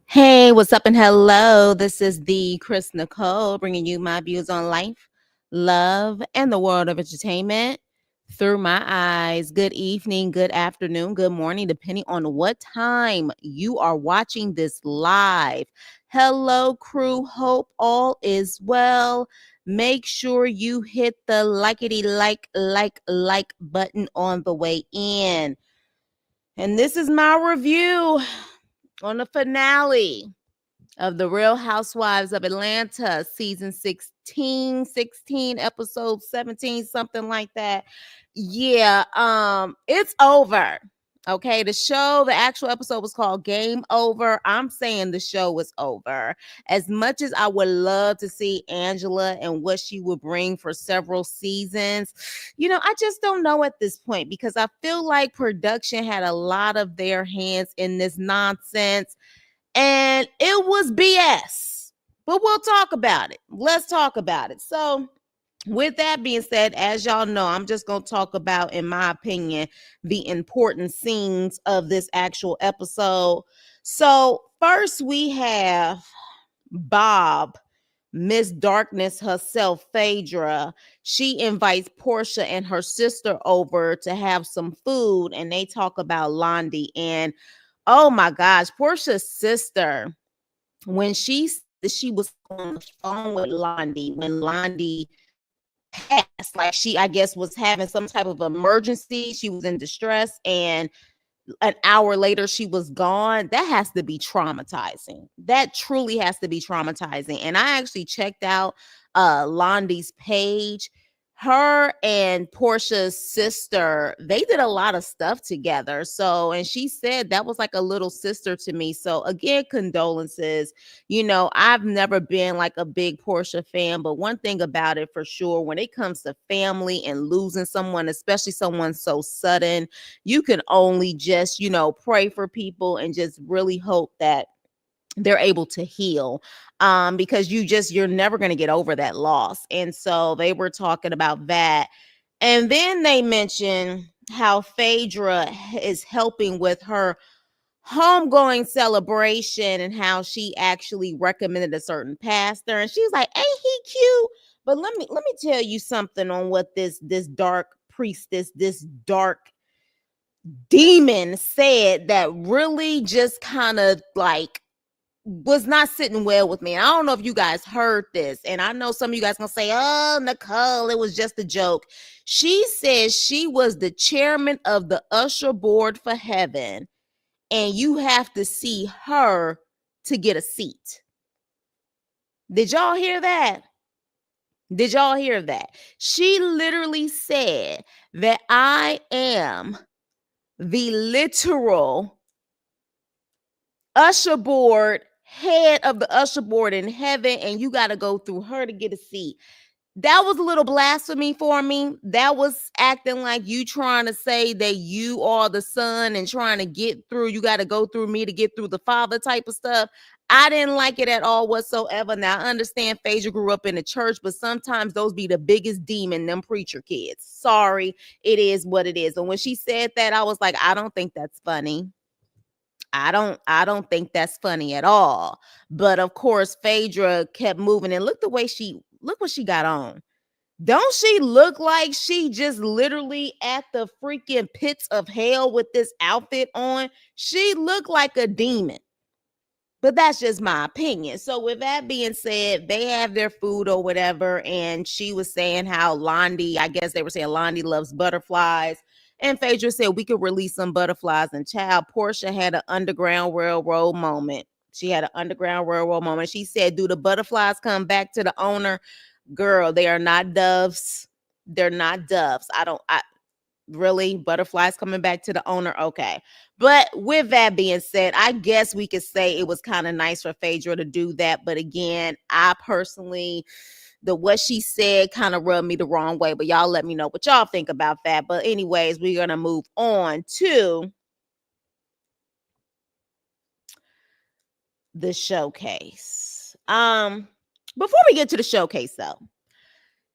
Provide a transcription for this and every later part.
Hey, what's up and hello? This is the Chris Nicole bringing you my views on life, love, and the world of entertainment through my eyes. Good evening, good afternoon, good morning, depending on what time you are watching this live. Hello, crew. Hope all is well. Make sure you hit the likety like button on the way in. And this is my review on the finale of The Real Housewives of Atlanta, season 16, episode 17, something like that. Yeah, it's over. Okay, the actual episode was called Game Over. I'm saying the show was over. As much as I would love to see Angela and what she would bring for several seasons, I just don't know at this point because I feel like production had a lot of their hands in this nonsense and it was BS. But we'll talk about it. Let's talk about it. So, with that being said, as y'all know, I'm just going to talk about, in my opinion, the important scenes of this actual episode. So, first we have Bob, Miss Darkness herself, Phaedra. She invites Portia and her sister over to have some food, and they talk about Londi. And oh my gosh, Portia's sister, when she was on the phone with Londi, when Londi passed, like she, I guess, was having some type of emergency, she was in distress, and an hour later she was gone. That has to be traumatizing. That truly has to be traumatizing. And I actually checked out Londi's page. Her and Portia's sister, they did a lot of stuff together. So, and she said that was like a little sister to me. So again, condolences. I've never been like a big Portia fan, but one thing about it for sure, when it comes to family and losing someone, especially someone so sudden, you can only just, pray for people and just really hope that they're able to heal, because you're never going to get over that loss. And so they were talking about that. And then they mentioned how Phaedra is helping with her homegoing celebration and how she actually recommended a certain pastor. And she's like, ain't he cute? But let me tell you something on what this dark priestess, this dark demon said that really just kind of like was not sitting well with me. And I don't know if you guys heard this. And I know some of you guys gonna say, oh, Nicole, it was just a joke. She says she was the chairman of the usher board for heaven, and you have to see her to get a seat. Did y'all hear that? Did y'all hear that? She literally said that I am the literal usher board, head of the usher board in heaven, and you got to go through her to get a seat. That was a little blasphemy for me. That was acting like you trying to say that you are the son and trying to get through. You got to go through me to get through the father type of stuff. I didn't like it at all whatsoever. Now, I understand Phaedra grew up in the church, but sometimes those be the biggest demon, them preacher kids. Sorry, it is what it is. And when she said that, I was like, I don't think that's funny. I don't think that's funny at all. But of course, Phaedra kept moving, and look what she got on. Don't she look like she just literally at the freaking pits of hell with this outfit on? She looked like a demon. But that's just my opinion. So with that being said, they have their food or whatever, and she was saying how Londi, I guess they were saying Londi loves butterflies. And Phaedra said we could release some butterflies. And child, Portia had an Underground Railroad moment. She had an Underground Railroad moment. She said, do the butterflies come back to the owner? Girl, they are not doves. They're not doves. I really, butterflies coming back to the owner? Okay. But with that being said, I guess we could say it was kind of nice for Phaedra to do that. But again, I personally, what she said kind of rubbed me the wrong way. But y'all let me know what y'all think about that. But anyways, we're gonna move on to the showcase. Before we get to the showcase though,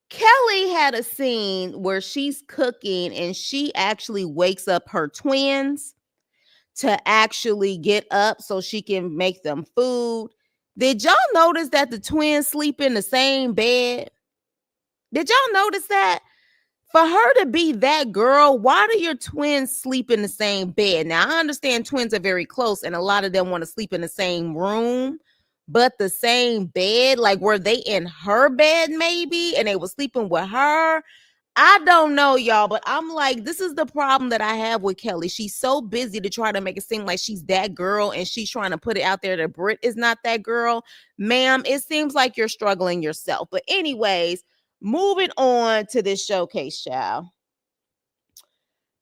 Kelly had a scene where she's cooking and she actually wakes up her twins. to actually get up so she can make them food. Did y'all notice that the twins sleep in the same bed? Did y'all notice that? For her to be that girl, why do your twins sleep in the same bed? Now, I understand twins are very close and a lot of them want to sleep in the same room, but the same bed, like were they in her bed maybe and they were sleeping with her? I don't know, y'all, but I'm like, this is the problem that I have with Kelly. She's so busy to try to make it seem like she's that girl and she's trying to put it out there that Britt is not that girl. Ma'am, it seems like you're struggling yourself. But, anyways, moving on to this showcase, child.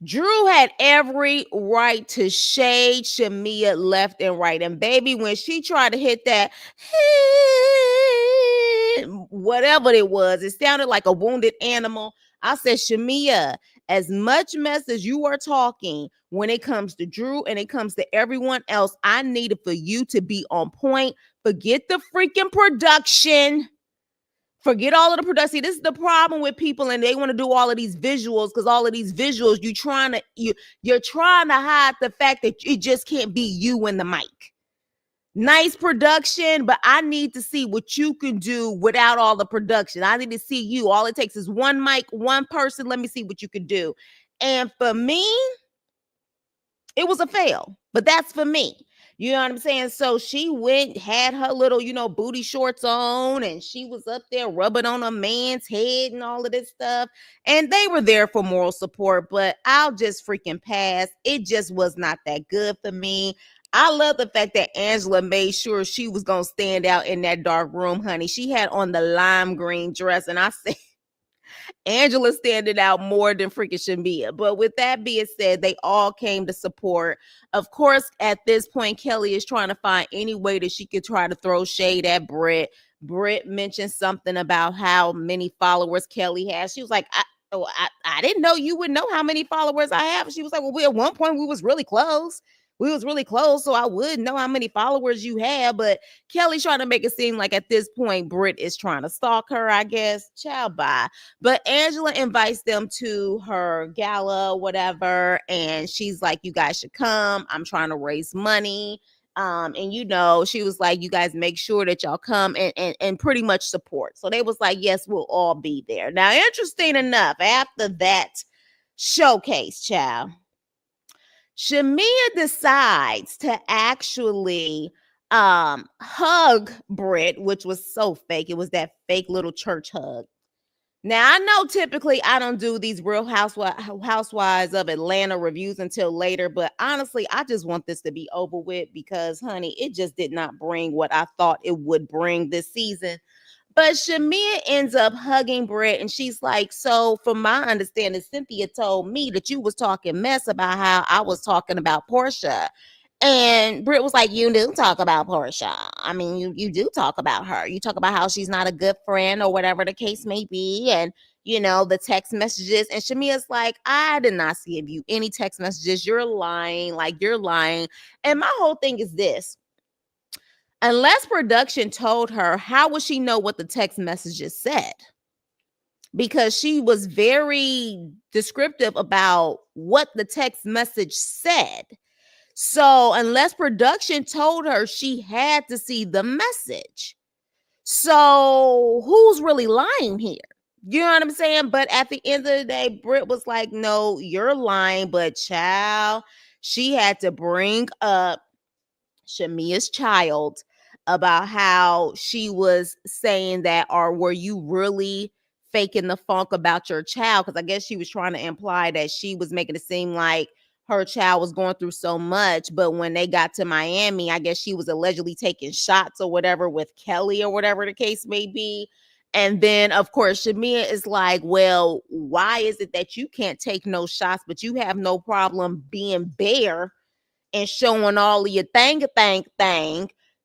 Drew had every right to shade Shamia left and right. And baby, when she tried to hit that, whatever it was, it sounded like a wounded animal. I said, Shamia, as much mess as you are talking when it comes to Drew and it comes to everyone else, I needed for you to be on point. Forget the freaking production. Forget all of the production. See, this is the problem with people, and they want to do all of these visuals because all of these visuals, you're trying to hide the fact that it just can't be you and the mic. Nice production, but I need to see what you can do without all the production. I need to see you. All it takes is one mic, one person. Let me see what you can do. And for me, it was a fail, but that's for me. You know what I'm saying? So she went, had her little, booty shorts on, and she was up there rubbing on a man's head and all of this stuff. And they were there for moral support, but I'll just freaking pass. It just was not that good for me. I love the fact that Angela made sure she was going to stand out in that dark room, honey. She had on the lime green dress, and I said, Angela standing out more than freaking Shamia. But with that being said, they all came to support. Of course, at this point, Kelly is trying to find any way that she could try to throw shade at Britt. Britt mentioned something about how many followers Kelly has. She was like, I didn't know you would know how many followers I have. She was like, well, at one point we was really close. So I would know how many followers you have. But Kelly's trying to make it seem like at this point, Britt is trying to stalk her, I guess. Ciao, bye. But Angela invites them to her gala, whatever. And she's like, you guys should come. I'm trying to raise money. And she was like, you guys make sure that y'all come and pretty much support. So they was like, yes, we'll all be there. Now, interesting enough, after that showcase, child, Shamia decides to actually hug Britt, which was so fake. It was that fake little church hug. Now, I know typically I don't do these Real Housewives of Atlanta reviews until later, but honestly, I just want this to be over with because, honey, it just did not bring what I thought it would bring this season. But Shamia ends up hugging Britt, and she's like, so from my understanding, Cynthia told me that you was talking mess about how I was talking about Portia. And Britt was like, you do talk about Portia. I mean, you do talk about her. You talk about how she's not a good friend or whatever the case may be. And, the text messages. And Shamia's like, I did not see of you any text messages. You're lying. Like, you're lying. And my whole thing is this. Unless production told her, how would she know what the text messages said? Because she was very descriptive about what the text message said. So unless production told her, she had to see the message. So who's really lying here? You know what I'm saying? But at the end of the day, Britt was like, no, you're lying. But child, she had to bring up Shamia's child about how she was saying that, or were you really faking the funk about your child? Because I guess she was trying to imply that she was making it seem like her child was going through so much. But when they got to Miami, I guess she was allegedly taking shots or whatever with Kelly or whatever the case may be. And then, of course, Shamia is like, well, why is it that you can't take no shots, but you have no problem being bare and showing all of your thing.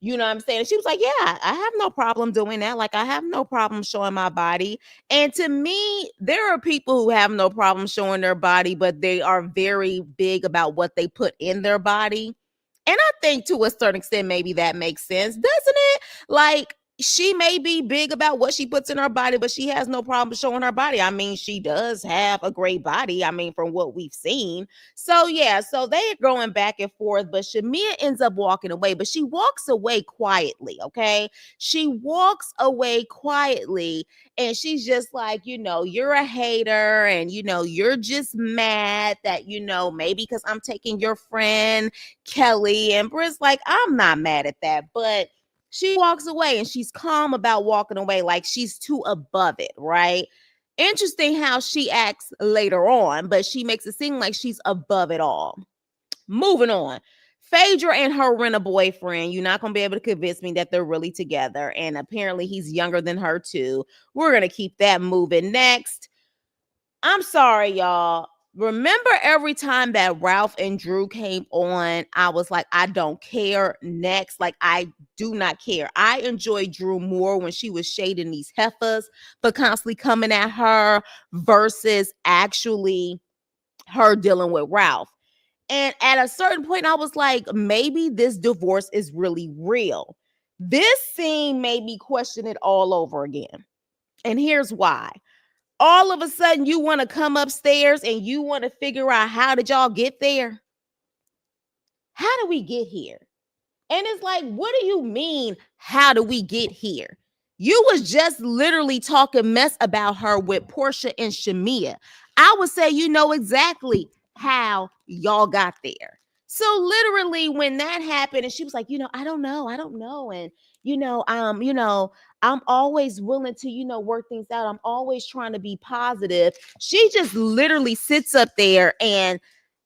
You know what I'm saying? And she was like, yeah, I have no problem doing that. Like, I have no problem showing my body. And to me, there are people who have no problem showing their body, but they are very big about what they put in their body. And I think to a certain extent, maybe that makes sense, doesn't it? Like, she may be big about what she puts in her body, but she has no problem showing her body. I mean, she does have a great body. I mean, from what we've seen. So yeah, so they're going back and forth, but Shamia ends up walking away, but she walks away quietly. Okay. She walks away quietly and she's just like, you're a hater and, you're just mad that, maybe because I'm taking your friend Kelly. And Britt's like, I'm not mad at that, but she walks away and she's calm about walking away, like she's too above it, right? Interesting how she acts later on, but she makes it seem like she's above it all. Moving on. Phaedra and her rent a boyfriend. You're not going to be able to convince me that they're really together. And apparently he's younger than her, too. We're going to keep that moving. Next. I'm sorry, y'all. Remember every time that Ralph and Drew came on, I was like, I don't care. Next, like, I do not care. I enjoyed Drew more when she was shading these heifers for constantly coming at her versus actually her dealing with Ralph. And at a certain point, I was like, maybe this divorce is really real. This scene made me question it all over again. And here's why. All of a sudden you want to come upstairs and you want to figure out how did y'all get there? How do we get here? And it's like, what do you mean, how do we get here? You was just literally talking mess about her with Portia and Shamia. I would say you know exactly how y'all got there. So literally when that happened and she was like, I don't know. And, I'm always willing to, work things out. I'm always trying to be positive. She just literally sits up there and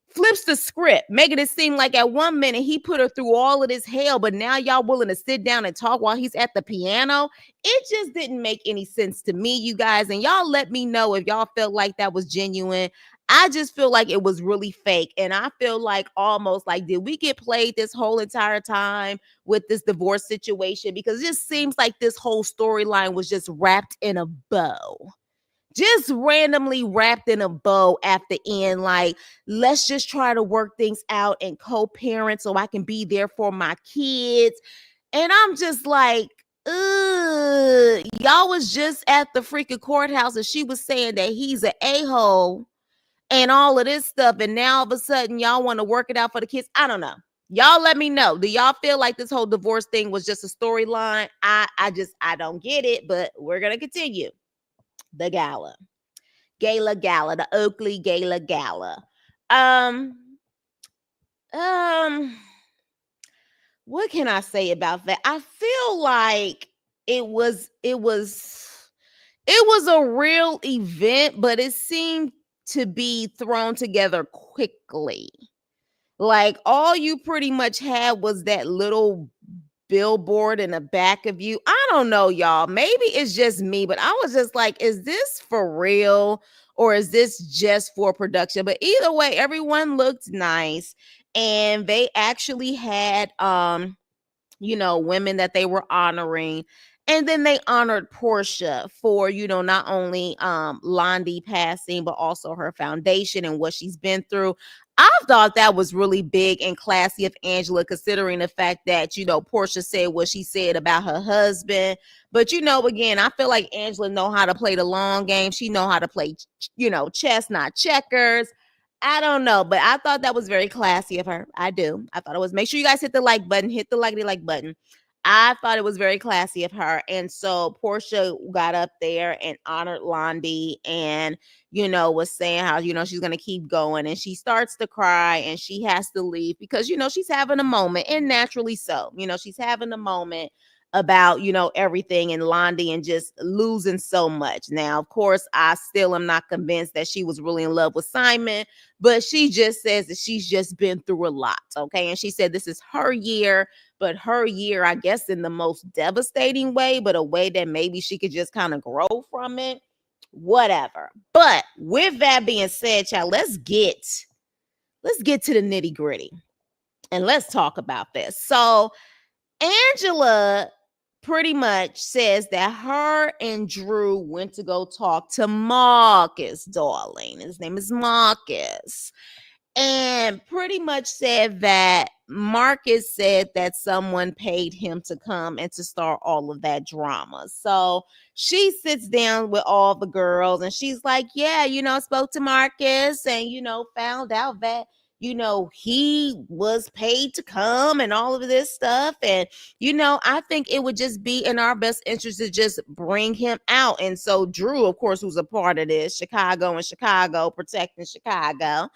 flips the script, making it seem like at one minute he put her through all of this hell, but now y'all willing to sit down and talk while he's at the piano. It just didn't make any sense to me, you guys. And y'all let me know if y'all felt like that was genuine. I just feel like it was really fake. And I feel like almost like, did we get played this whole entire time with this divorce situation? Because it just seems like this whole storyline was just wrapped in a bow, just randomly wrapped in a bow at the end. Like, let's just try to work things out and co-parent so I can be there for my kids. And I'm just like, y'all was just at the freaking courthouse and she was saying that he's an a-hole and all of this stuff. And now all of a sudden y'all want to work it out for the kids. I don't know. Y'all let me know. Do y'all feel like this whole divorce thing was just a storyline? I don't get it, but we're going to continue. The gala, the Oakley Gala. Um, what can I say about that? I feel like it was a real event, but it seemed to be thrown together quickly. Like all you pretty much had was that little billboard in the back of you. I don't know, y'all. Maybe it's just me, but I was just like, is this for real or is this just for production? But either way, everyone looked nice and they actually had women that they were honoring. And then they honored Portia for, not only Londi passing, but also her foundation and what she's been through. I thought that was really big and classy of Angela, considering the fact that, Portia said what she said about her husband. But, again, I feel like Angela know how to play the long game. She know how to play, chess, not checkers. I don't know, but I thought that was very classy of her. I do. I thought it was. Make sure you guys hit the like button. Hit the like button. I thought it was very classy of her. And so Portia got up there and honored Londi and, was saying how, she's going to keep going. And she starts to cry and she has to leave because, she's having a moment, and naturally so. She's having a moment about, everything and Londi and just losing so much. Now, of course, I still am not convinced that she was really in love with Simon, but she just says that she's just been through a lot. Okay. And she said this is her year, but her year, I guess, in the most devastating way, but a way that maybe she could just kind of grow from it. Whatever. But with that being said, child, let's get to the nitty gritty and let's talk about this. So Angela pretty much says that her and Drew went to go talk to Marcus, darling. His name is Marcus. and pretty much said that Marcus said that someone paid him to come and to start all of that drama. So she sits down with all the girls and she's like, yeah, I spoke to Marcus and, found out that, he was paid to come and all of this stuff. And, I think it would just be in our best interest to just bring him out. And so Drew, of course, who's a part of this, Chicago, protecting Chicago,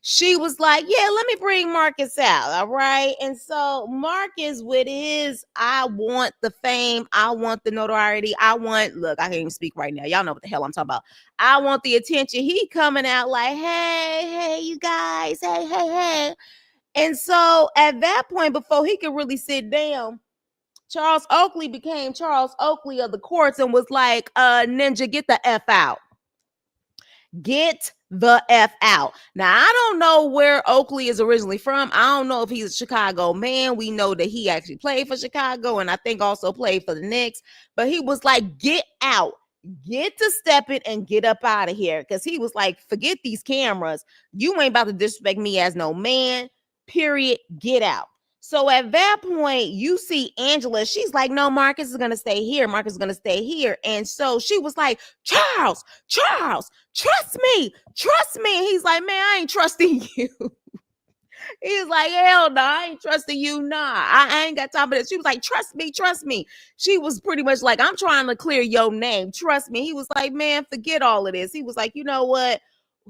she was like, yeah, let me bring Marcus out. All right. And so Marcus, with his, I want the fame, I want the notoriety, look, I can't even speak right now. Y'all know what the hell I'm talking about. I want the attention. He coming out like, hey, you guys, hey. And so at that point, before he could really sit down, Charles Oakley became Charles Oakley of the courts and was like, Ninja, get the F out. Get the F out. Now, I don't know where Oakley is originally from. I don't know if he's a Chicago man. We know that he actually played for Chicago and I think also played for the Knicks. But he was like, get out. Get to stepping and get up out of here. Because he was like, forget these cameras. You ain't about to disrespect me as no man. Period. Get out. So at that point, you see Angela. She's like, no, Marcus is going to stay here. Marcus is going to stay here. And so she was like, Charles, trust me. And he's like, man, I ain't trusting you. He's like, hell no, I ain't trusting you. Nah, I ain't got time for this. She was like, trust me. She was pretty much like, I'm trying to clear your name. Trust me. He was like, man, forget all of this. He was like, you know what?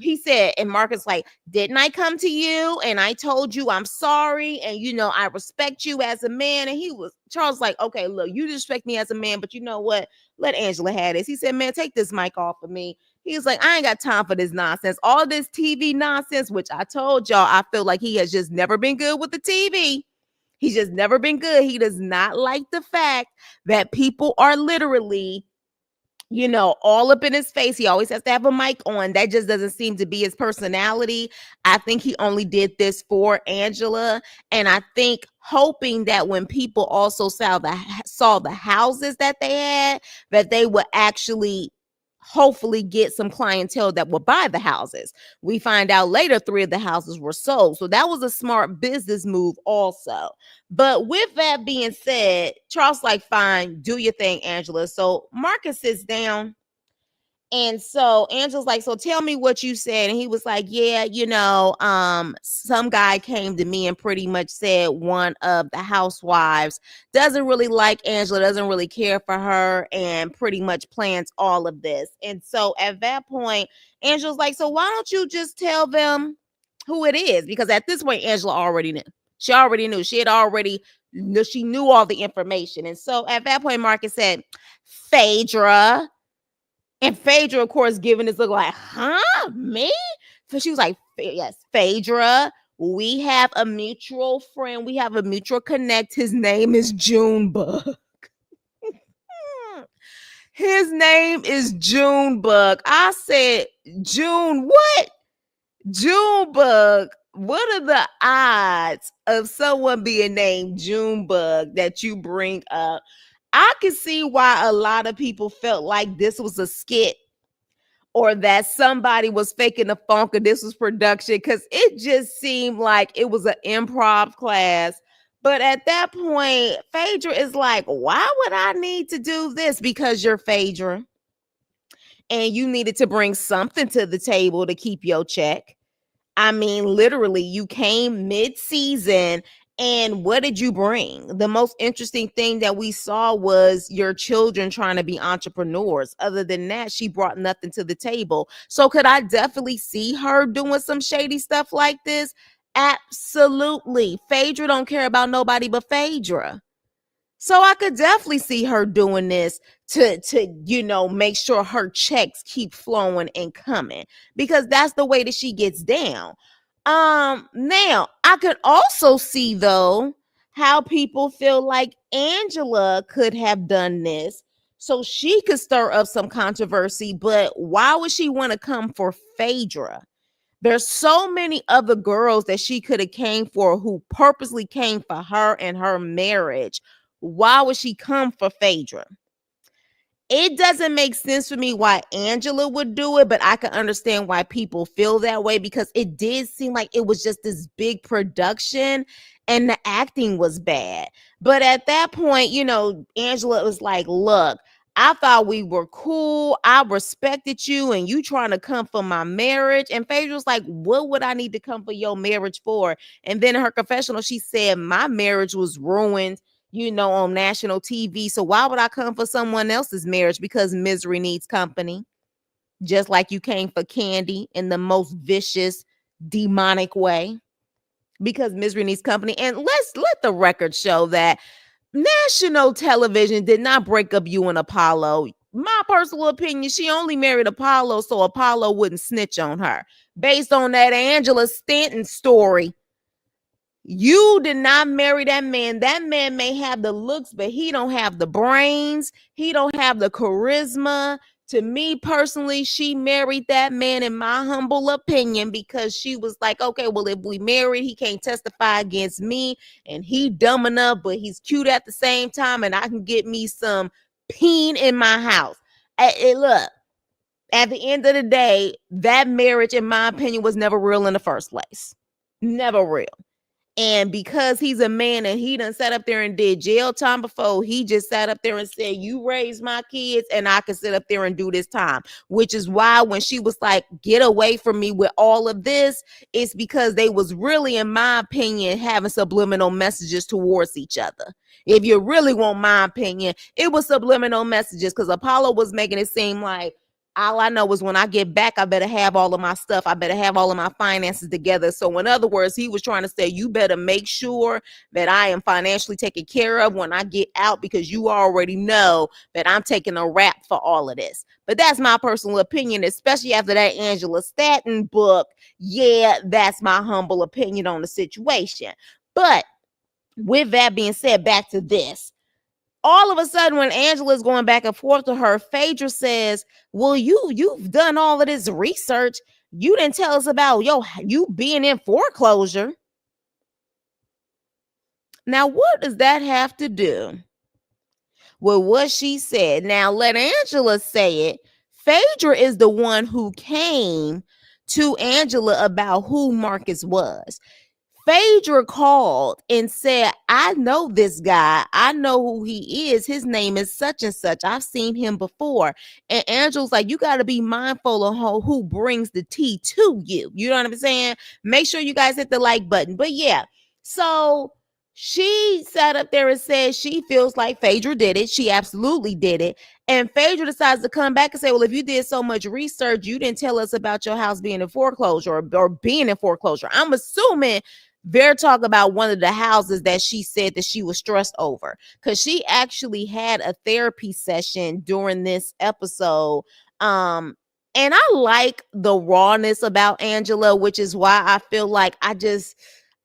He said, and Marcus like, didn't I come to you and I told you I'm sorry and I respect you as a man? And Charles like, okay, look, you respect me as a man, but you know what? Let Angela have this. He said, man, take this mic off of me. He was like, I ain't got time for this nonsense. All this TV nonsense, which I told y'all, I feel like he has just never been good with the TV. He's just never been good. He does not like the fact that people are literally all up in his face. He always has to have a mic on. That just doesn't seem to be his personality. I think he only did this for Angela. And I think hoping that when people also saw the houses that they had, that they would actually hopefully get some clientele that will buy the houses. We find out later 3 of the houses were sold. So that was a smart business move also. But with that being said, Charles like, fine, do your thing, Angela. So Marcus sits down. And so Angela's like, so tell me what you said. And he was like, yeah, some guy came to me and pretty much said one of the housewives doesn't really like Angela, doesn't really care for her, and pretty much plans all of this. And so at that point, Angela's like, so why don't you just tell them who it is? Because at this point, Angela already knew. She already knew. She knew all the information. And so at that point, Marcus said, Phaedra. And Phaedra, of course, giving this look like, huh? Me? So she was like, yes, Phaedra, we have a mutual friend. We have a mutual connect. His name is Junebug. His name is Junebug. I said, June, what? Junebug. What are the odds of someone being named Junebug that you bring up? I can see why a lot of people felt like this was a skit or that somebody was faking the funk or this was production, because it just seemed like it was an improv class. But at that point, Phaedra is like, why would I need to do this? Because you're Phaedra and you needed to bring something to the table to keep your check. I mean, literally, you came mid-season, and what did you bring? The most interesting thing that we saw was your children trying to be entrepreneurs. Other than that, she brought nothing to the table. So could I definitely see her doing some shady stuff like this? Absolutely. Phaedra don't care about nobody but Phaedra. So I could definitely see her doing this to make sure her checks keep flowing and coming, because that's the way that she gets down. Now I could also see though how people feel like Angela could have done this so she could stir up some controversy, but why would she want to come for Phaedra? There's so many other girls that she could have came for who purposely came for her and her marriage. Why would she come for Phaedra? It doesn't make sense for me why Angela would do it, but I can understand why people feel that way because it did seem like it was just this big production and the acting was bad. But at that point, Angela was like, look, I thought we were cool. I respected you and you trying to come for my marriage. And Phaedra was like, what would I need to come for your marriage for? And then in her confessional, she said, my marriage was ruined on national TV. So why would I come for someone else's marriage? Because misery needs company. Just like you came for Candy in the most vicious, demonic way. Because misery needs company. And let the record show that national television did not break up you and Apollo. My personal opinion, she only married Apollo so Apollo wouldn't snitch on her. Based on that Angela Stanton story, you did not marry that man. That man may have the looks, but he don't have the brains. He don't have the charisma. To me personally, she married that man in my humble opinion because she was like, okay, well, if we married, he can't testify against me and he dumb enough, but he's cute at the same time and I can get me some peen in my house. Look, at the end of the day, that marriage, in my opinion, was never real in the first place. Never real. And because he's a man and he done sat up there and did jail time before, he just sat up there and said, you raised my kids and I can sit up there and do this time. Which is why when she was like, get away from me with all of this, it's because they was really, in my opinion, having subliminal messages towards each other. If you really want my opinion, it was subliminal messages because Apollo was making it seem like, all I know is when I get back, I better have all of my stuff. I better have all of my finances together. So in other words, he was trying to say, you better make sure that I am financially taken care of when I get out because you already know that I'm taking a rap for all of this. But that's my personal opinion, especially after that Angela Stanton book. Yeah, that's my humble opinion on the situation. But with that being said, back to this. All of a sudden, when Angela's going back and forth to her, Phaedra says, well, you've done all of this research. You didn't tell us about you being in foreclosure. Now, what does that have to do with what she said? Now, let Angela say it. Phaedra is the one who came to Angela about who Marcus was. Phaedra called and said, I know this guy. I know who he is. His name is such and such. I've seen him before. And Angela's like, you got to be mindful of who brings the tea to you. You know what I'm saying? Make sure you guys hit the like button. But yeah, so she sat up there and said she feels like Phaedra did it. She absolutely did it. And Phaedra decides to come back and say, well, if you did so much research, you didn't tell us about your house being in foreclosure or being in foreclosure. I'm assuming they're talking about one of the houses that she said that she was stressed over because she actually had a therapy session during this episode. And I like the rawness about Angela, which is why I feel like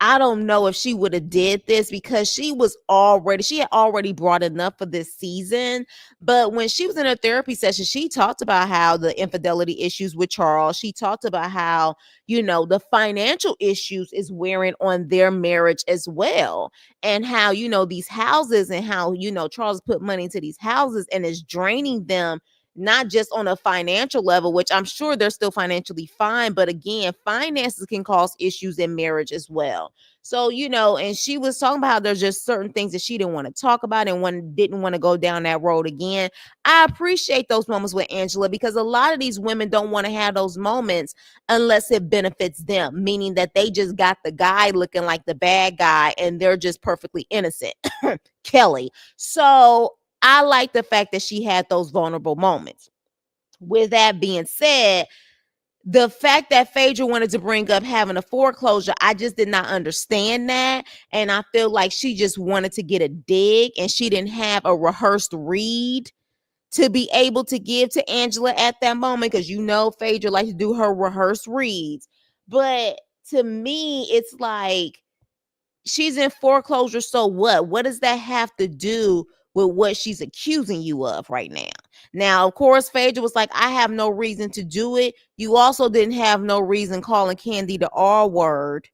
I don't know if she would have did this because she had already brought enough for this season. But when she was in a therapy session, she talked about how the infidelity issues with Charles, she talked about how, the financial issues is wearing on their marriage as well. And how, these houses and how, Charles put money into these houses and is draining them, not just on a financial level, which I'm sure they're still financially fine. But again, finances can cause issues in marriage as well. So, and she was talking about how there's just certain things that she didn't want to talk about and didn't want to go down that road again. I appreciate those moments with Angela because a lot of these women don't want to have those moments unless it benefits them, meaning that they just got the guy looking like the bad guy and they're just perfectly innocent. Kelly. So I like the fact that she had those vulnerable moments. With that being said, the fact that Phaedra wanted to bring up having a foreclosure, I just did not understand that. And I feel like she just wanted to get a dig and she didn't have a rehearsed read to be able to give to Angela at that moment. Because Phaedra likes to do her rehearsed reads. But to me, it's like she's in foreclosure. So what? What does that have to do with what she's accusing you of right now? Now, of course, Phaedra was like, I have no reason to do it. You also didn't have no reason calling Candy the R word.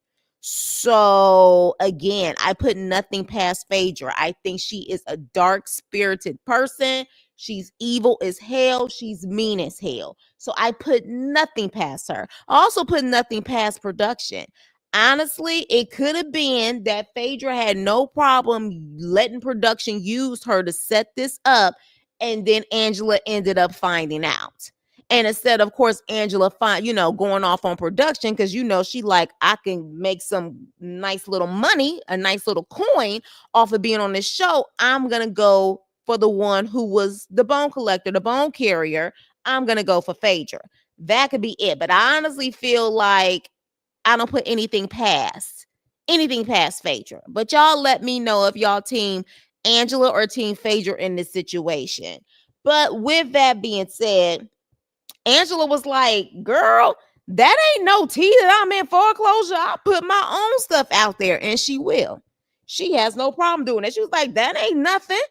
So again, I put nothing past Phaedra. I think she is a dark spirited person. She's evil as hell. She's mean as hell. So I put nothing past her. I also put nothing past production. Honestly, it could have been that Phaedra had no problem letting production use her to set this up, and then Angela ended up finding out. And instead, of course, Angela going off on production because she like, I can make some nice little money, a nice little coin off of being on this show. I'm gonna go for the one who was the bone collector, the bone carrier. I'm gonna go for Phaedra. That could be it. But I honestly feel like I don't put anything past Phaedra. But y'all let me know if y'all team Angela or team Phaedra in this situation. But with that being said, Angela was like, girl, that ain't no tea that I'm in foreclosure. I'll put my own stuff out there. And she will. She has no problem doing it. She was like, that ain't nothing.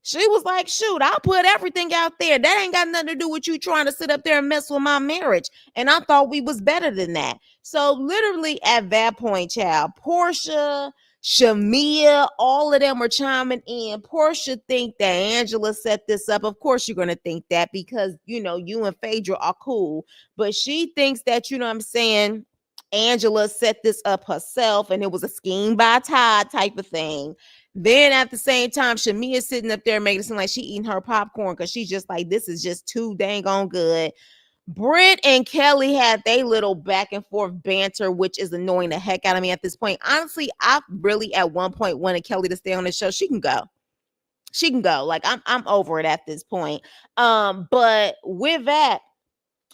She was like, shoot, I'll put everything out there. That ain't got nothing to do with you trying to sit up there and mess with my marriage. And I thought we was better than that. So literally at that point, child, Portia, Shamia, all of them were chiming in. Portia think that Angela set this up. Of course you're going to think that because, you and Phaedra are cool. But she thinks that, what I'm saying, Angela set this up herself and it was a scheme by Todd type of thing. Then at the same time, Shamia's sitting up there making it seem like she eating her popcorn because she's just like, this is just too dang on good. Britt and Kelly had their little back and forth banter, which is annoying the heck out of me at this point. Honestly, I really at one point wanted Kelly to stay on the show. She can go. She can go. Like I'm over it at this point. But with that,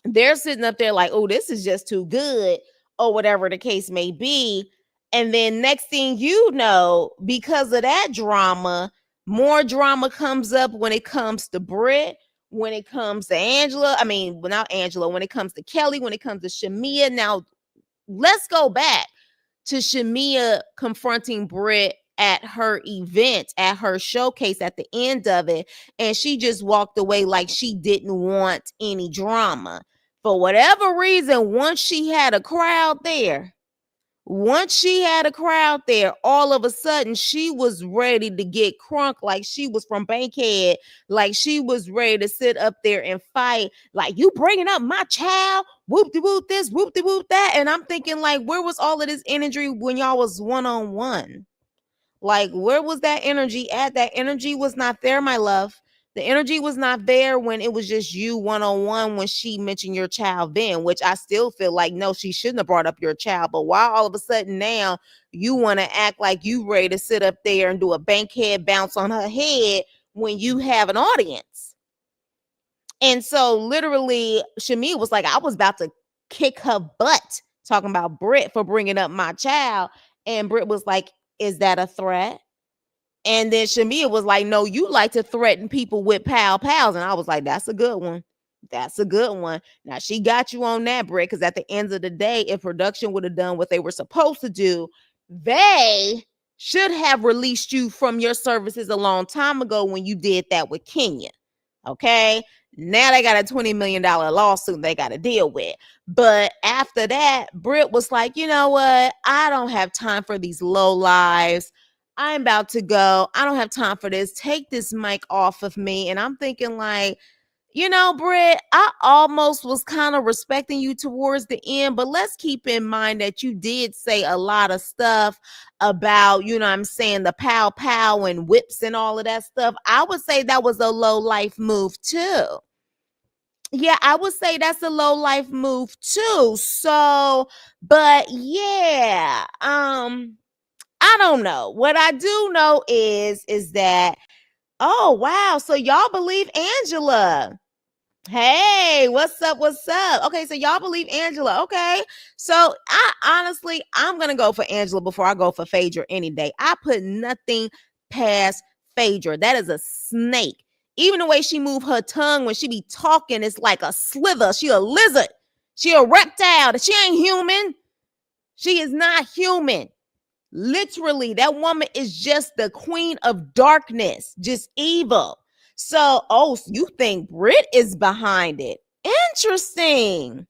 they're sitting up there like, oh, this is just too good, or whatever the case may be. And then next thing you know, because of that drama, more drama comes up when it comes to Britt, when it comes to Angela. I mean, well, not Angela, when it comes to Kelly, when it comes to Shamia. Now, let's go back to Shamia confronting Britt at her event, at her showcase at the end of it. And she just walked away like she didn't want any drama. For whatever reason, once she had a crowd there, all of a sudden she was ready to get crunk like she was from Bankhead, like she was ready to sit up there and fight, like, you bringing up my child, whoop-de-whoop this, whoop-de-whoop that. And I'm thinking, like, where was all of this energy when y'all was one-on-one? Like, where was that energy at? That energy was not there, my love. The energy was not there when it was just you one-on-one when she mentioned your child then, which I still feel like, no, she shouldn't have brought up your child. But why all of a sudden now you want to act like you ready to sit up there and do a bankhead bounce on her head when you have an audience? And so literally Shamia was like, I was about to kick her butt talking about Britt for bringing up my child. And Britt was like, is that a threat? And then Shamia was like, no, you like to threaten people with pals. And I was like, that's a good one. That's a good one. Now, she got you on that, Britt, because at the end of the day, if production would have done what they were supposed to do, they should have released you from your services a long time ago when you did that with Kenya. Okay? Now they got a $20 million lawsuit they got to deal with. But after that, Britt was like, you know what? I don't have time for these low lives. I'm about to go. I don't have time for this. Take this mic off of me. And I'm thinking like, Britt, I almost was kind of respecting you towards the end, but let's keep in mind that you did say a lot of stuff about, I'm saying, the pow and whips and all of that stuff. I would say that was a low life move too. Yeah, I would say that's a low life move too. So, but yeah, I don't know. What I do know is that, oh, wow. So y'all believe Angela. Hey, what's up? What's up? Okay, so y'all believe Angela. Okay. So I'm going to go for Angela before I go for Phaedra any day. I put nothing past Phaedra. That is a snake. Even the way she move her tongue when she be talking, it's like a slither. She a lizard. She a reptile. She ain't human. She is not human. Literally, that woman is just the queen of darkness, just evil. So, you think Britt is behind it? Interesting.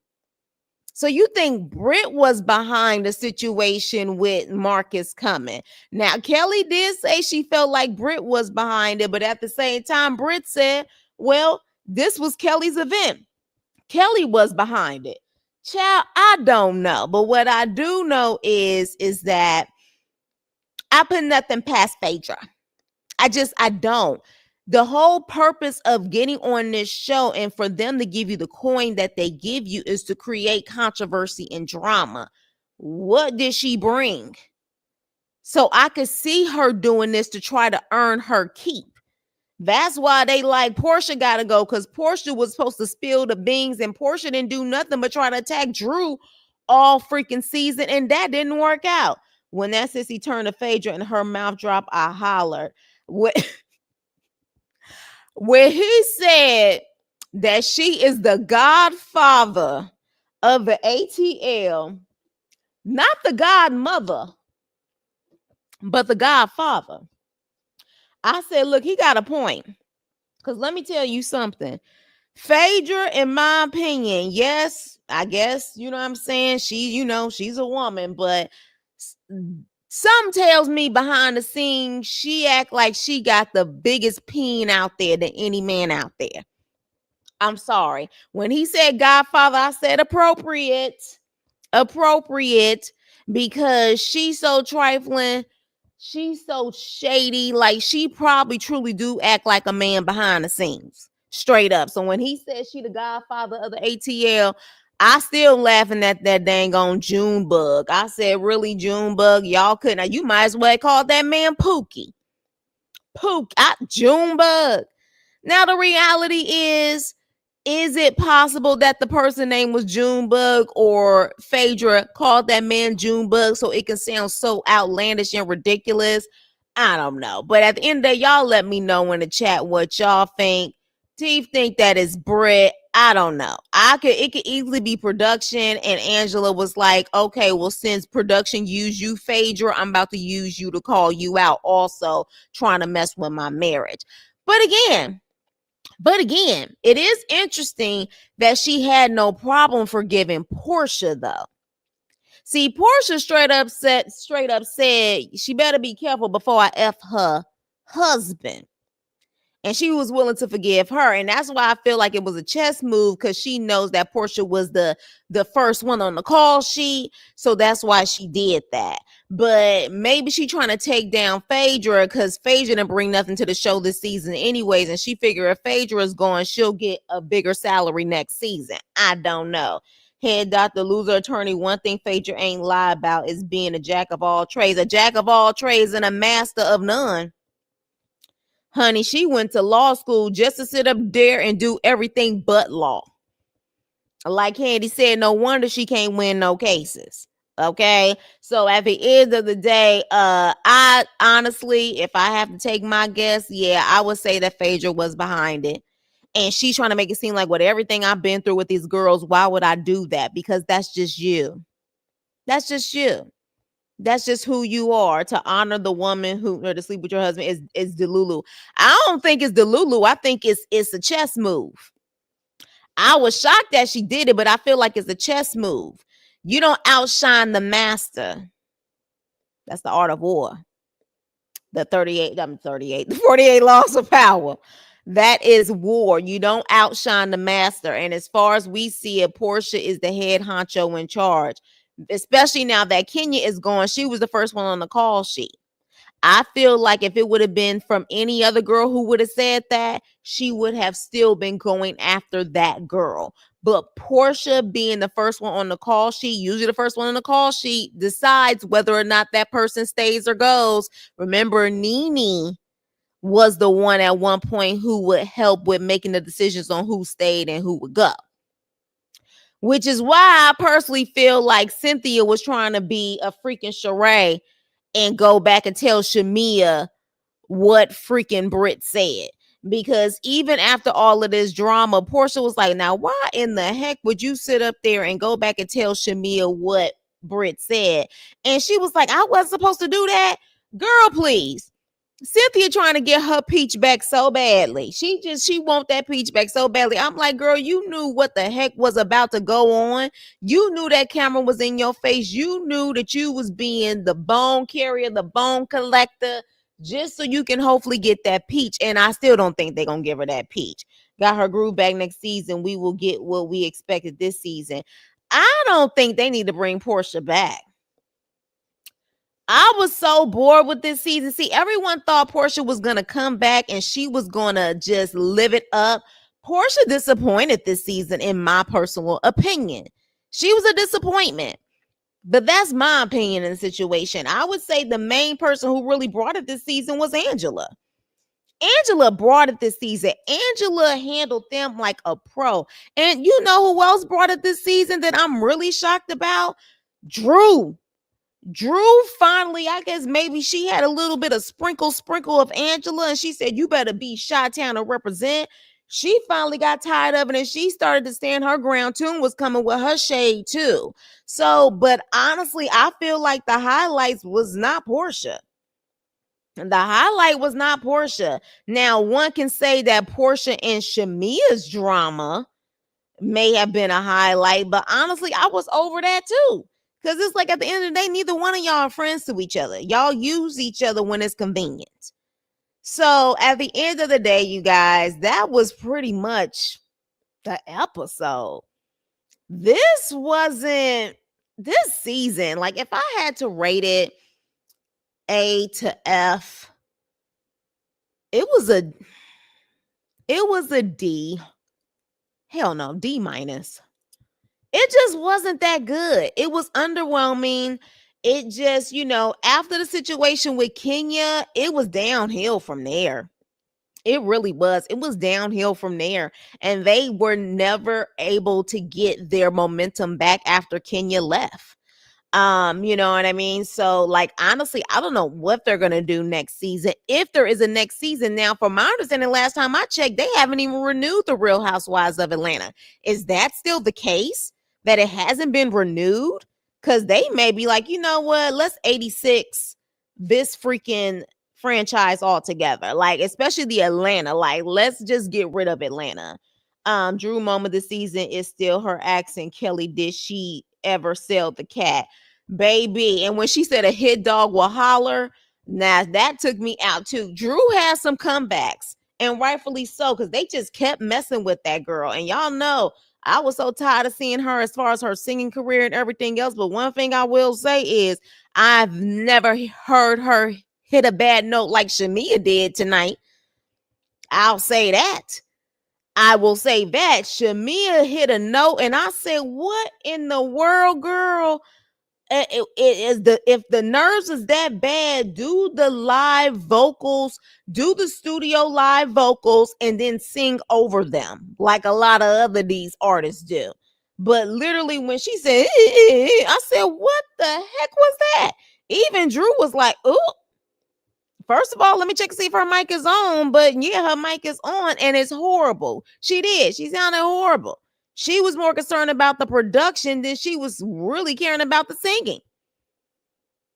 So you think Britt was behind the situation with Marcus coming. Now, Kelly did say she felt like Britt was behind it, but at the same time, Britt said, well, this was Kelly's event. Kelly was behind it. Child, I don't know. But what I do know is that I put nothing past Phaedra. I don't. The whole purpose of getting on this show and for them to give you the coin that they give you is to create controversy and drama. What did she bring? So I could see her doing this to try to earn her keep. That's why they like Portia got to go, because Portia was supposed to spill the beans and Portia didn't do nothing but try to attack Drew all freaking season, and that didn't work out. When that sissy turned to Phaedra and her mouth dropped, I hollered. Where he said that she is the godfather of the ATL, not the godmother, but the godfather. I said, look, he got a point. Because let me tell you something. Phaedra, in my opinion, yes, I guess, you know what I'm saying? She's a woman, but some tells me behind the scenes, she act like she got the biggest peen out there than any man out there. I'm sorry. When he said godfather, I said appropriate, because she's so trifling. She's so shady. Like, she probably truly do act like a man behind the scenes. Straight up. So when he said she the godfather of the ATL, I still laughing at that dang on Junebug. I said, really, Junebug? Y'all couldn't. You might as well call that man Pookie. Junebug. Now, the reality is it possible that the person name was Junebug or Phaedra called that man Junebug so it can sound so outlandish and ridiculous? I don't know. But at the end of the day, y'all let me know in the chat what y'all think. Do you think that is Britt? I don't know. It could easily be production, and Angela was like, okay, well, since production used you, Phaedra, I'm about to use you to call you out, also trying to mess with my marriage. But again, it is interesting that she had no problem forgiving Portia, though. See, Portia straight up said she better be careful before I F her husband. And she was willing to forgive her. And that's why I feel like it was a chess move, because she knows that Portia was the first one on the call sheet. So that's why she did that. But maybe she trying to take down Phaedra, because Phaedra didn't bring nothing to the show this season anyways. And she figured if Phaedra is going, she'll get a bigger salary next season. I don't know. Head Dr. Loser Attorney, one thing Phaedra ain't lie about is being a jack of all trades. A jack of all trades and a master of none. Honey, she went to law school just to sit up there and do everything but law. Like Candy said, no wonder she can't win no cases. Okay, so at the end of the day, I honestly, if I have to take my guess, yeah, I would say that Phaedra was behind it. And she's trying to make it seem like with everything I've been through with these girls, why would I do that? Because that's just you. That's just you. That's just who you are, to honor the woman who, or to sleep with your husband is Delulu. I don't think it's Delulu. I think it's a chess move. I was shocked that she did it, but I feel like it's a chess move. You don't outshine the master. That's the art of war. The 48 laws of power. That is war. You don't outshine the master. And as far as we see it, Portia is the head honcho in charge. Especially now that Kenya is gone, she was the first one on the call sheet. I feel like if it would have been from any other girl who would have said that, she would have still been going after that girl. But Portia being the first one on the call sheet, usually the first one on the call sheet, decides whether or not that person stays or goes. Remember, Nene was the one at one point who would help with making the decisions on who stayed and who would go. Which is why I personally feel like Cynthia was trying to be a freaking charade and go back and tell Shamia what freaking Britt said. Because even after all of this drama, Portia was like, now why in the heck would you sit up there and go back and tell Shamia what Britt said? And she was like, I wasn't supposed to do that. Girl, please. Cynthia trying to get her peach back so badly. She want that peach back so badly. I'm like, girl, you knew what the heck was about to go on. You knew that camera was in your face. You knew that you was being the bone carrier, the bone collector, just so you can hopefully get that peach. And I still don't think they're gonna give her that peach. Got her groove back next season. We will get what we expected this season. I don't think they need to bring Portia back. I was so bored with this season. See, everyone thought Portia was going to come back and she was going to just live it up. Portia disappointed this season, in my personal opinion. She was a disappointment. But that's my opinion in the situation. I would say the main person who really brought it this season was Angela. Angela brought it this season. Angela handled them like a pro. And you know who else brought it this season that I'm really shocked about? Drew. Drew finally, I guess maybe she had a little bit of sprinkle of Angela, and she said, "You better be Chi-Town to represent." She finally got tired of it, and she started to stand her ground too, and was coming with her shade too. So, but honestly, I feel like the highlights was not Portia. The highlight was not Portia. Now, one can say that Portia and Shamia's drama may have been a highlight, but honestly, I was over that too. Because it's like at the end of the day, neither one of y'all are friends to each other. Y'all use each other when it's convenient. So at the end of the day, you guys, that was pretty much the episode. This wasn't this season. Like, if I had to rate it A to F, it was a D. Hell no, D minus. It just wasn't that good. It was underwhelming. It just, after the situation with Kenya, it was downhill from there. It really was. It was downhill from there. And they were never able to get their momentum back after Kenya left. You know what I mean? So, like, honestly, I don't know what they're gonna do next season, if there is a next season. Now, from my understanding, last time I checked, they haven't even renewed the Real Housewives of Atlanta. Is that still the case, that it hasn't been renewed? Because they may be like, you know what, let's 86 this freaking franchise altogether. Like, especially the Atlanta. Like, let's just get rid of Atlanta. Drew moment this season is still her accent. Kelly, did she ever sell the cat? Baby. And when she said a hit dog will holler, now that took me out too. Drew has some comebacks, and rightfully so, because they just kept messing with that girl. And y'all know I was so tired of seeing her as far as her singing career and everything else. But one thing I will say is I've never heard her hit a bad note like Shamia did tonight. I'll say that. I will say that Shamia hit a note, and I said, "What in the world, girl?" It is if the nerves is that bad, do the live vocals, do the studio live vocals, and then sing over them like a lot of other these artists do. But literally, when she said, I said, "What the heck was that?" Even Drew was like, "Ooh." First of all, let me check to see if her mic is on. But yeah, her mic is on, and it's horrible. She did. She sounded horrible. She was more concerned about the production than she was really caring about the singing.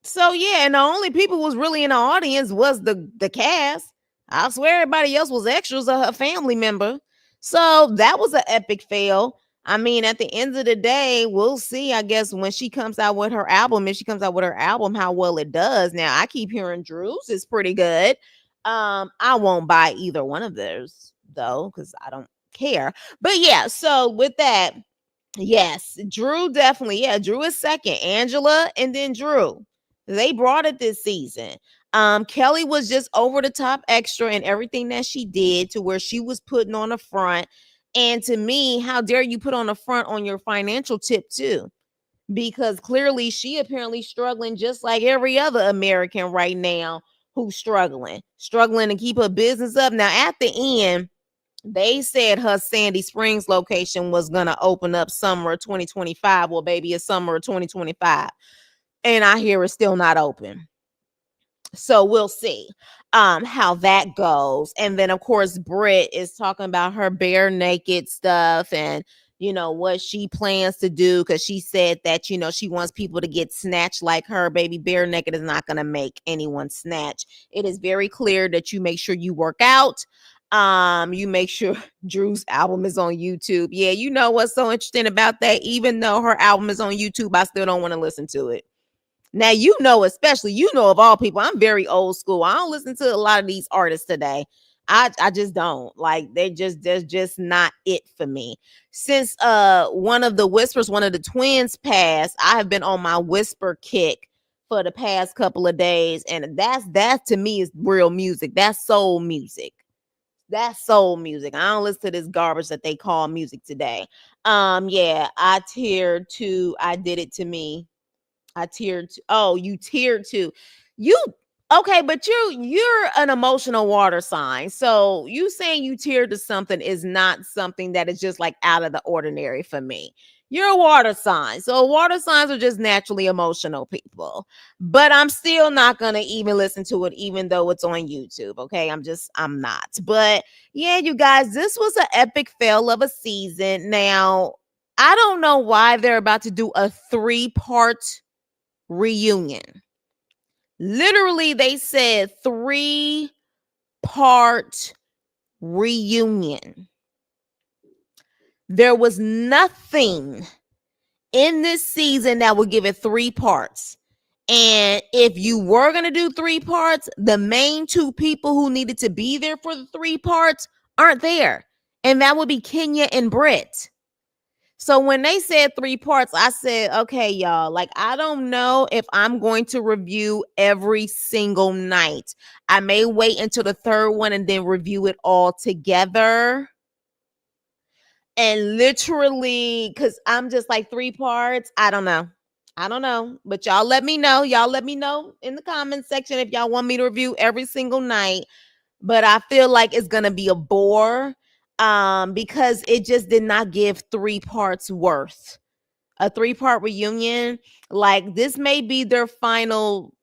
So yeah, and the only people who was really in the audience was the cast. I swear everybody else was extras or her family member. So that was an epic fail. I mean, at the end of the day, we'll see, I guess, when she comes out with her album, if she comes out with her album, how well it does. Now, I keep hearing Drew's is pretty good. I won't buy either one of theirs though, because I don't care. But yeah, so with that, yes, Drew definitely. Yeah, Drew is second. Angela and then Drew. They brought it this season. Kelly was just over the top extra in everything that she did, to where she was putting on the front. And to me, how dare you put on the front on your financial tip too? Because clearly she apparently struggling just like every other American right now who's struggling to keep her business up. Now at the end, they said her Sandy Springs location was going to open up summer 2025. Well, baby, it's summer 2025. And I hear it's still not open. So we'll see how that goes. And then, of course, Britt is talking about her bare naked stuff and what she plans to do, because she said that, she wants people to get snatched like her. Baby, bare naked is not going to make anyone snatch. It is very clear that you make sure you work out. You make sure Drew's album is on YouTube. Yeah, you know what's so interesting about that? Even though her album is on YouTube, I still don't want to listen to it. Now, especially, of all people, I'm very old school. I don't listen to a lot of these artists today. I just don't. Like, they're just not it for me. Since one of the twins passed, I have been on my whisper kick for the past couple of days. And that to me is real music. That's soul music. That's soul music. I don't listen to this garbage that they call music today. Yeah, I teared too. I did it to me. I teared. Oh, you teared too. You okay? But you're an emotional water sign. So you saying you teared to something is not something that is just like out of the ordinary for me. You're a water sign. So water signs are just naturally emotional people. But I'm still not gonna even listen to it, even though it's on YouTube. Okay, I'm not. But yeah, you guys, this was an epic fail of a season. Now I don't know why they're about to do a 3-part reunion. Literally, they said 3-part reunion. There was nothing in this season that would give it 3 parts. And if you were going to do 3 parts, the main 2 people who needed to be there for the 3 parts aren't there. And that would be Kenya and Britt. So when they said 3 parts, I said, okay, y'all, like, I don't know if I'm going to review every single night. I may wait until the 3rd one and then review it all together. And literally, because I'm just like 3 parts, I don't know. But y'all let me know. Y'all let me know in the comment section if y'all want me to review every single night. But I feel like it's going to be a bore. Because it just did not give 3 parts worth. A 3-part reunion, like, this may be their final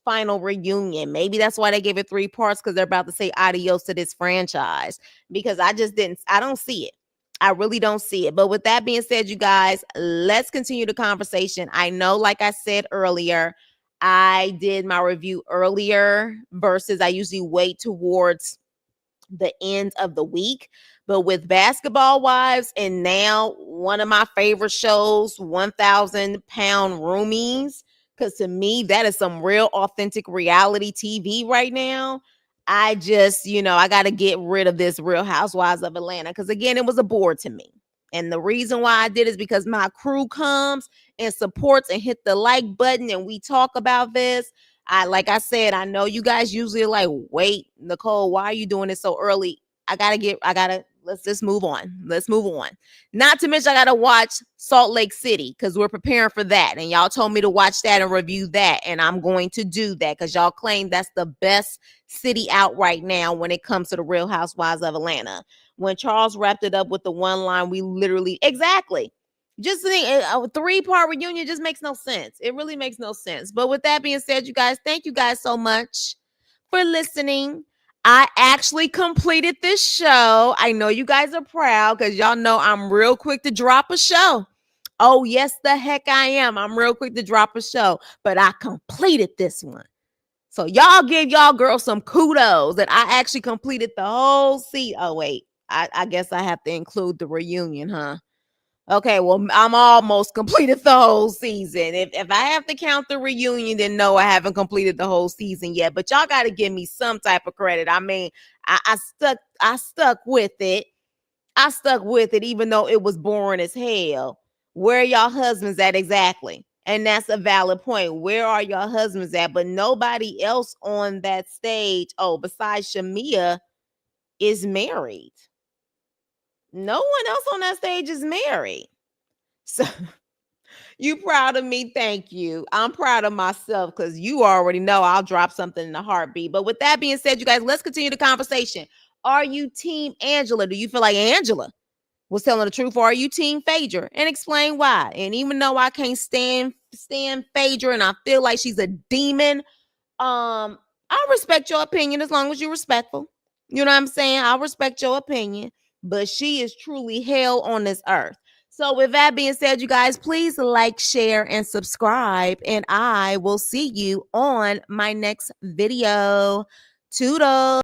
reunion. Maybe that's why they gave it 3 parts, because they're about to say adios to this franchise. Because I don't see it. I really don't see it. But with that being said, you guys, let's continue the conversation. I know, like I said earlier, I did my review earlier versus I usually wait towards the end of the week. But with Basketball Wives and now one of my favorite shows, 1,000-Pound Roomies, because to me, that is some real authentic reality TV right now. I just, I got to get rid of this Real Housewives of Atlanta, because again, it was a bore to me. And the reason why I did is because my crew comes and supports and hit the like button and we talk about this. Like I said, I know you guys usually are like, wait, Nicole, why are you doing it so early? Let's just move on. Let's move on. Not to mention, I got to watch Salt Lake City because we're preparing for that. And y'all told me to watch that and review that. And I'm going to do that because y'all claim that's the best city out right now when it comes to the Real Housewives of Atlanta. When Charles wrapped it up with the one line, we literally, exactly. Just think, a 3-part reunion just makes no sense. It really makes no sense. But with that being said, you guys, thank you guys so much for listening. I actually completed this show. I know you guys are proud because y'all know I'm real quick to drop a show. Oh, yes, the heck I am. I'm real quick to drop a show, but I completed this one. So y'all give y'all girls some kudos that I actually completed the whole season. Oh, wait, I guess I have to include the reunion, huh? Okay, well, I'm almost completed the whole season. If I have to count the reunion, then no, I haven't completed the whole season yet. But y'all got to give me some type of credit. I mean, I stuck with it. I stuck with it, even though it was boring as hell. Where are y'all husbands at exactly? And that's a valid point. Where are y'all husbands at? But nobody else on that stage, besides Shamia, is married. No one else on that stage is married. So you proud of me? Thank you. I'm proud of myself because you already know I'll drop something in a heartbeat. But with that being said, you guys, let's continue the conversation. Are you team Angela? Do you feel like Angela was telling the truth, or are you team Phaedra? And explain why. And even though I can't stand Phaedra and I feel like she's a demon, I respect your opinion as long as you're respectful. You know what I'm saying? I'll respect your opinion. but she is truly hell on this earth. So, with that being said, you guys, please like, share, and subscribe. And I will see you on my next video. Toodles.